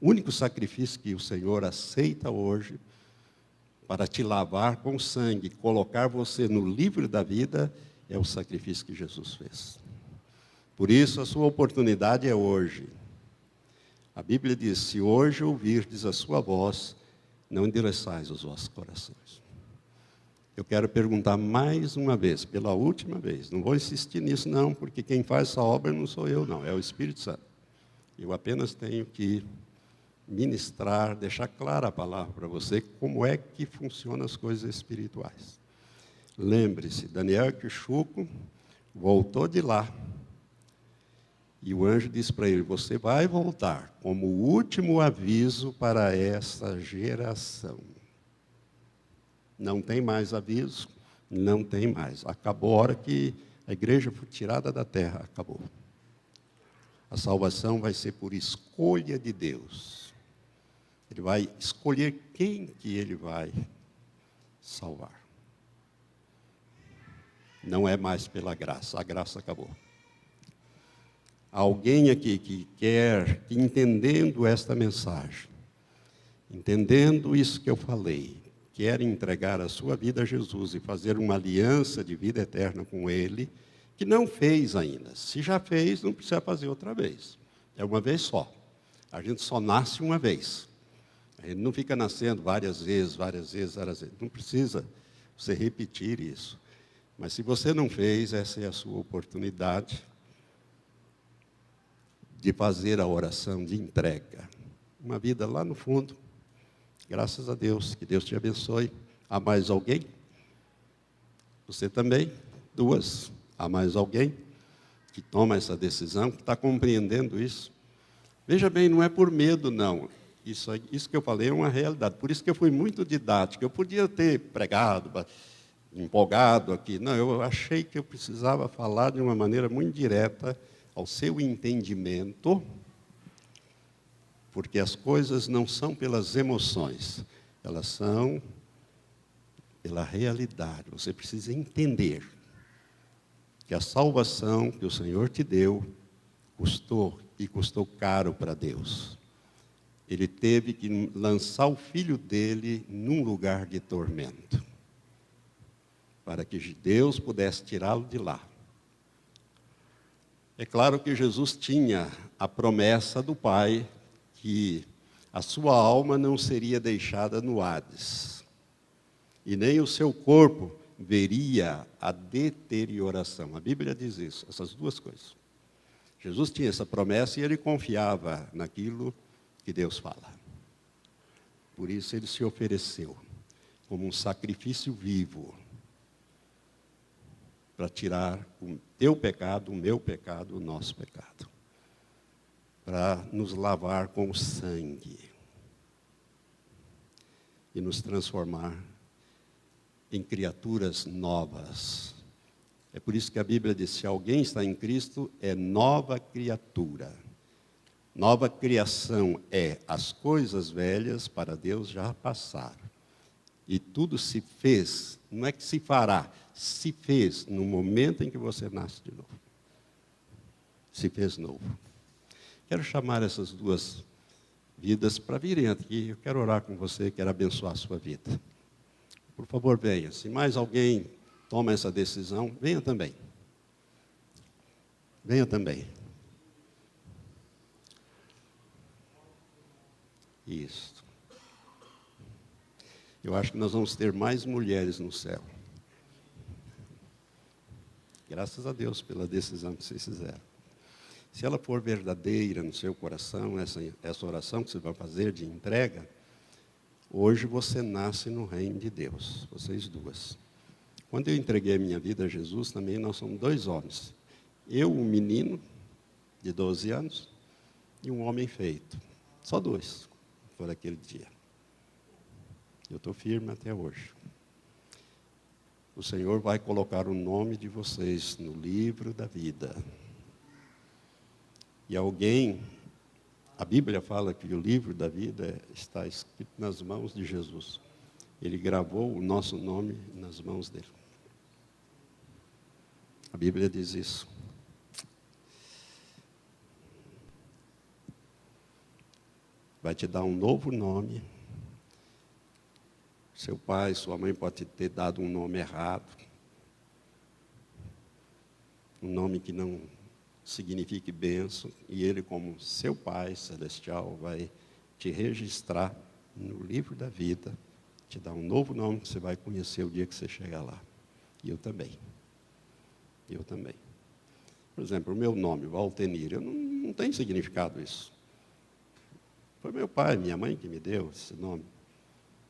S1: O único sacrifício que o Senhor aceita hoje, para te lavar com sangue, colocar você no livro da vida, é o sacrifício que Jesus fez. Por isso, a sua oportunidade é hoje. A Bíblia diz, se hoje ouvirdes a sua voz, não endureçais os vossos corações. Eu quero perguntar mais uma vez, pela última vez, não vou insistir nisso não, porque quem faz essa obra não sou eu não, é o Espírito Santo. Eu apenas tenho que ministrar, deixar clara a palavra para você, como é que funcionam as coisas espirituais. Lembre-se, Daniel Quixuco voltou de lá, e o anjo disse para ele, você vai voltar como o último aviso para essa geração. Não tem mais aviso, não tem mais. Acabou a hora que a igreja foi tirada da terra, acabou. A salvação vai ser por escolha de Deus. Ele vai escolher quem que ele vai salvar. Não é mais pela graça, a graça acabou. Alguém aqui que quer, que entendendo esta mensagem, entendendo isso que eu falei, quer entregar a sua vida a Jesus e fazer uma aliança de vida eterna com Ele, que não fez ainda. Se já fez, não precisa fazer outra vez. É uma vez só. A gente só nasce uma vez. A gente não fica nascendo várias vezes. Não precisa você repetir isso. Mas se você não fez, essa é a sua oportunidade de fazer a oração de entrega. Uma vida lá no fundo. Graças a Deus. Que Deus te abençoe. Há mais alguém? Você também? Duas. Há mais alguém que toma essa decisão, que está compreendendo isso? Veja bem, não é por medo, não. Isso que eu falei é uma realidade. Por isso que eu fui muito didático. Eu podia ter pregado, empolgado aqui. Não, eu achei que eu precisava falar de uma maneira muito direta ao seu entendimento, porque as coisas não são pelas emoções, elas são pela realidade. Você precisa entender que a salvação que o Senhor te deu custou caro para Deus. Ele teve que lançar o filho dele num lugar de tormento, para que Deus pudesse tirá-lo de lá. É claro que Jesus tinha a promessa do Pai que a sua alma não seria deixada no Hades, e nem o seu corpo veria a deterioração. A Bíblia diz isso, essas duas coisas. Jesus tinha essa promessa e ele confiava naquilo que Deus fala. Por isso ele se ofereceu como um sacrifício vivo para tirar o teu pecado, o meu pecado, o nosso pecado. Para nos lavar com o sangue e nos transformar em criaturas novas. É por isso que a Bíblia diz, se alguém está em Cristo, é nova criatura. Nova criação é as coisas velhas para Deus já passaram. E tudo se fez, não é que se fará, se fez no momento em que você nasce de novo. Se fez novo. Quero chamar essas duas vidas para virem aqui. Eu quero orar com você, quero abençoar a sua vida. Por favor, venha. Se mais alguém toma essa decisão, venha também. Venha também. Isso. Eu acho que nós vamos ter mais mulheres no céu. Graças a Deus pela decisão que vocês fizeram. Se ela for verdadeira no seu coração, essa oração que você vai fazer de entrega, hoje você nasce no reino de Deus, vocês duas. Quando eu entreguei a minha vida a Jesus, também nós somos 2 homens. Eu, um menino de 12 anos, e um homem feito. Só 2, por aquele dia. Eu estou firme até hoje. O Senhor vai colocar o nome de vocês no livro da vida. E alguém, a Bíblia fala que o livro da vida está escrito nas mãos de Jesus. Ele gravou o nosso nome nas mãos dele. A Bíblia diz isso. Vai te dar um novo nome. Seu pai, sua mãe pode ter dado um nome errado. Um nome que não signifique bênção. E ele, como seu pai celestial, vai te registrar no livro da vida. Te dar um novo nome que você vai conhecer o dia que você chegar lá. E eu também. Eu também. Por exemplo, o meu nome, Valtenir, não tem significado isso. Foi meu pai, minha mãe que me deu esse nome.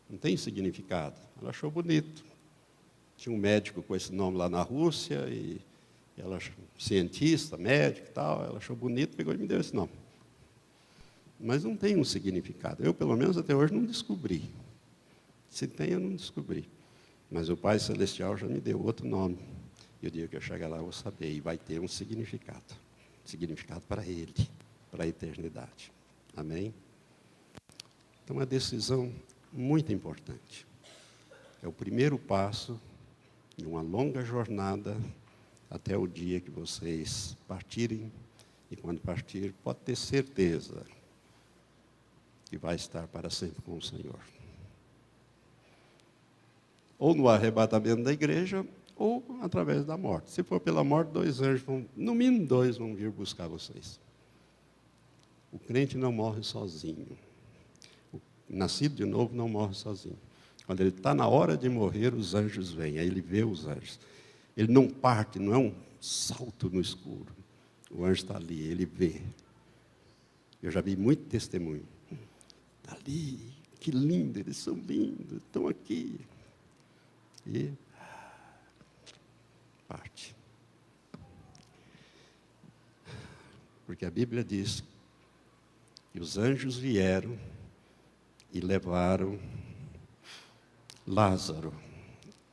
S1: Não tem significado. Ela achou bonito. Tinha um médico com esse nome lá na Rússia, e ela, cientista, médico e tal, ela achou bonito, pegou e me deu esse nome. Mas não tem um significado. Eu, pelo menos, até hoje não descobri. Se tem, eu não descobri. Mas o Pai Celestial já me deu outro nome. E o dia que eu chegar lá, eu vou saber. E vai ter um significado. Significado para Ele, para a eternidade. Amém? Então, uma decisão muito importante. É o primeiro passo de uma longa jornada até o dia que vocês partirem. E quando partir, pode ter certeza que vai estar para sempre com o Senhor. Ou no arrebatamento da igreja, ou através da morte. Se for pela morte, 2 anjos vão, no mínimo 2 vão vir buscar vocês. O crente não morre sozinho. O nascido de novo não morre sozinho. Quando ele está na hora de morrer, os anjos vêm, aí ele vê os anjos. Ele não parte, não é um salto no escuro. O anjo está ali, ele vê. Eu já vi muito testemunho. Está ali, que lindo, eles são lindos, estão aqui. E parte. Porque a Bíblia diz que os anjos vieram e levaram Lázaro,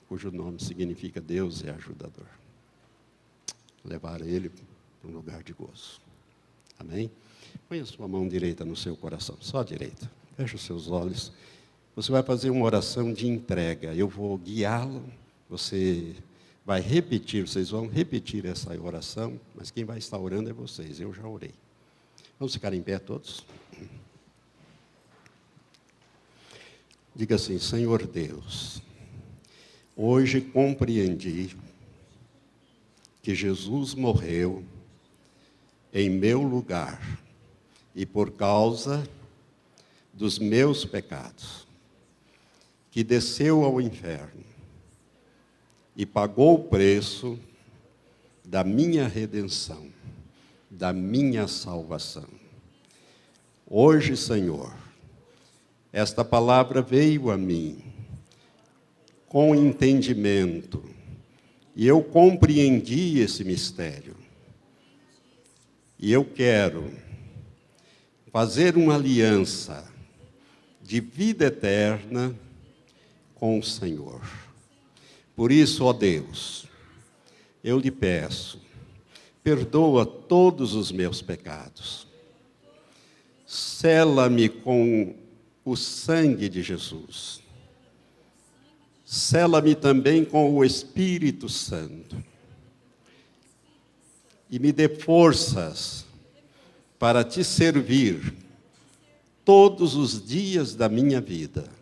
S1: cujo nome significa Deus é ajudador. Levaram ele para um lugar de gozo. Amém? Põe a sua mão direita no seu coração, só a direita. Feche os seus olhos. Você vai fazer uma oração de entrega. Eu vou guiá-lo. Você vai repetir, vocês vão repetir essa oração, mas quem vai estar orando é vocês. Eu já orei. Vamos ficar em pé todos? Diga assim: Senhor Deus, hoje compreendi que Jesus morreu em meu lugar e por causa dos meus pecados, que desceu ao inferno e pagou o preço da minha redenção, da minha salvação. Hoje, Senhor, esta palavra veio a mim com entendimento e eu compreendi esse mistério. E eu quero fazer uma aliança de vida eterna com o Senhor. Por isso, ó Deus, eu lhe peço, perdoa todos os meus pecados. Sela-me com o sangue de Jesus. Sela-me também com o Espírito Santo. E me dê forças para te servir todos os dias da minha vida.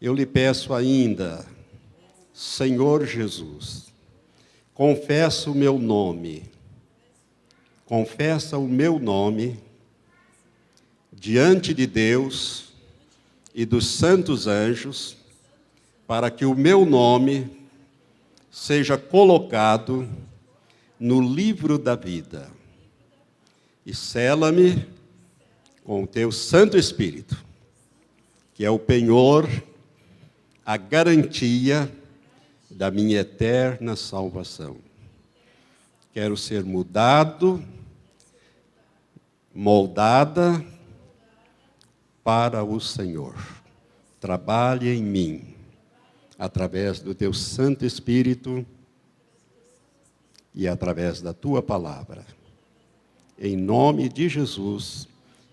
S1: Eu lhe peço ainda, Senhor Jesus, confessa o meu nome diante de Deus e dos santos anjos, para que o meu nome seja colocado no livro da vida. E sela-me com o teu Santo Espírito, que é o penhor, a garantia da minha eterna salvação. Quero ser mudado, moldada para o Senhor. Trabalhe em mim, através do teu Santo Espírito e através da tua palavra. Em nome de Jesus,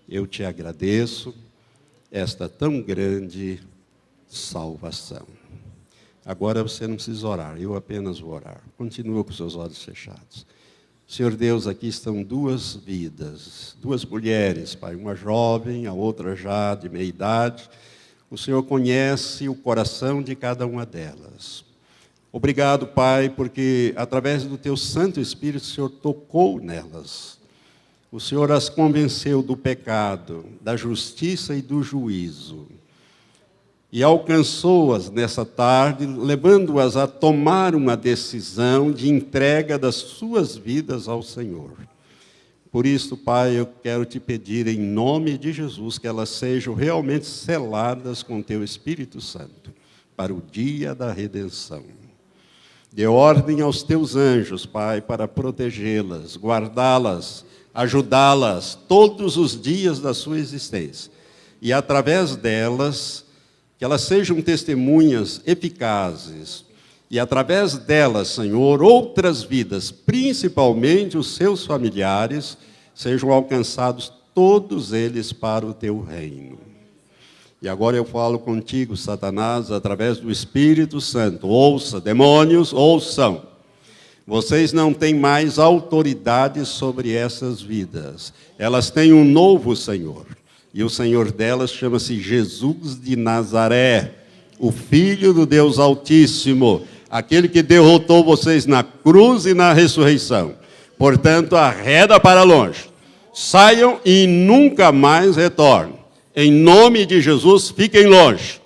S1: eu te agradeço esta tão grande salvação. Agora você não precisa orar, eu apenas vou orar. Continua com seus olhos fechados. Senhor Deus, aqui estão duas vidas, duas mulheres, Pai, uma jovem, a outra já de meia idade. O Senhor conhece o coração de cada uma delas. Obrigado, Pai, porque através do teu Santo Espírito, o Senhor tocou nelas. O Senhor as convenceu do pecado, da justiça e do juízo. E alcançou-as nessa tarde, levando-as a tomar uma decisão de entrega das suas vidas ao Senhor. Por isso, Pai, eu quero te pedir em nome de Jesus que elas sejam realmente seladas com teu Espírito Santo para o dia da redenção. Dê ordem aos teus anjos, Pai, para protegê-las, guardá-las, ajudá-las todos os dias da sua existência. E através delas, que elas sejam testemunhas eficazes. E através delas, Senhor, outras vidas, principalmente os seus familiares, sejam alcançados todos eles para o teu reino. E agora eu falo contigo, Satanás, através do Espírito Santo. Ouça, demônios, ouçam. Vocês não têm mais autoridade sobre essas vidas. Elas têm um novo Senhor. E o Senhor delas chama-se Jesus de Nazaré, o Filho do Deus Altíssimo, aquele que derrotou vocês na cruz e na ressurreição. Portanto, arreda para longe. Saiam e nunca mais retornem. Em nome de Jesus, fiquem longe.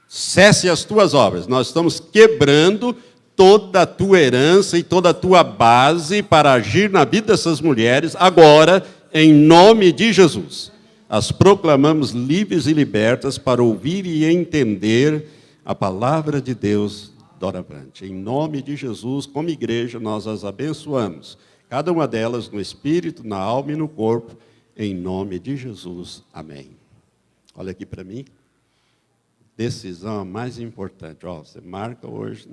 S1: Cesse as tuas obras. Nós estamos quebrando toda a tua herança e toda a tua base para agir na vida dessas mulheres, agora, em nome de Jesus. As proclamamos livres e libertas para ouvir e entender a palavra de Deus doravante. Em nome de Jesus, como igreja, nós as abençoamos. Cada uma delas no espírito, na alma e no corpo. Em nome de Jesus. Amém. Olha aqui para mim. Decisão a mais importante. Ó, você marca hoje,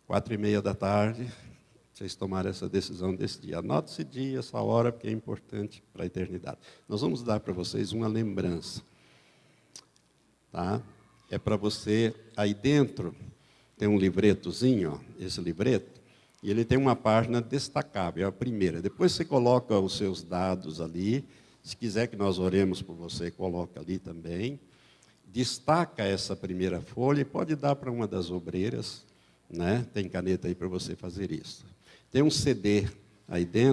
S1: 4:30 da tarde. Vocês tomaram essa decisão desse dia. Anote esse dia, essa hora, porque é importante para a eternidade. Nós vamos dar para vocês uma lembrança. Tá? É para você, aí dentro, tem um livretozinho, ó, esse livreto, e ele tem uma página destacável, é a primeira. Depois você coloca os seus dados ali. Se quiser que nós oremos por você, coloca ali também. Destaca essa primeira folha e pode dar para uma das obreiras, né? Tem caneta aí para você fazer isso. Tem um CD aí dentro.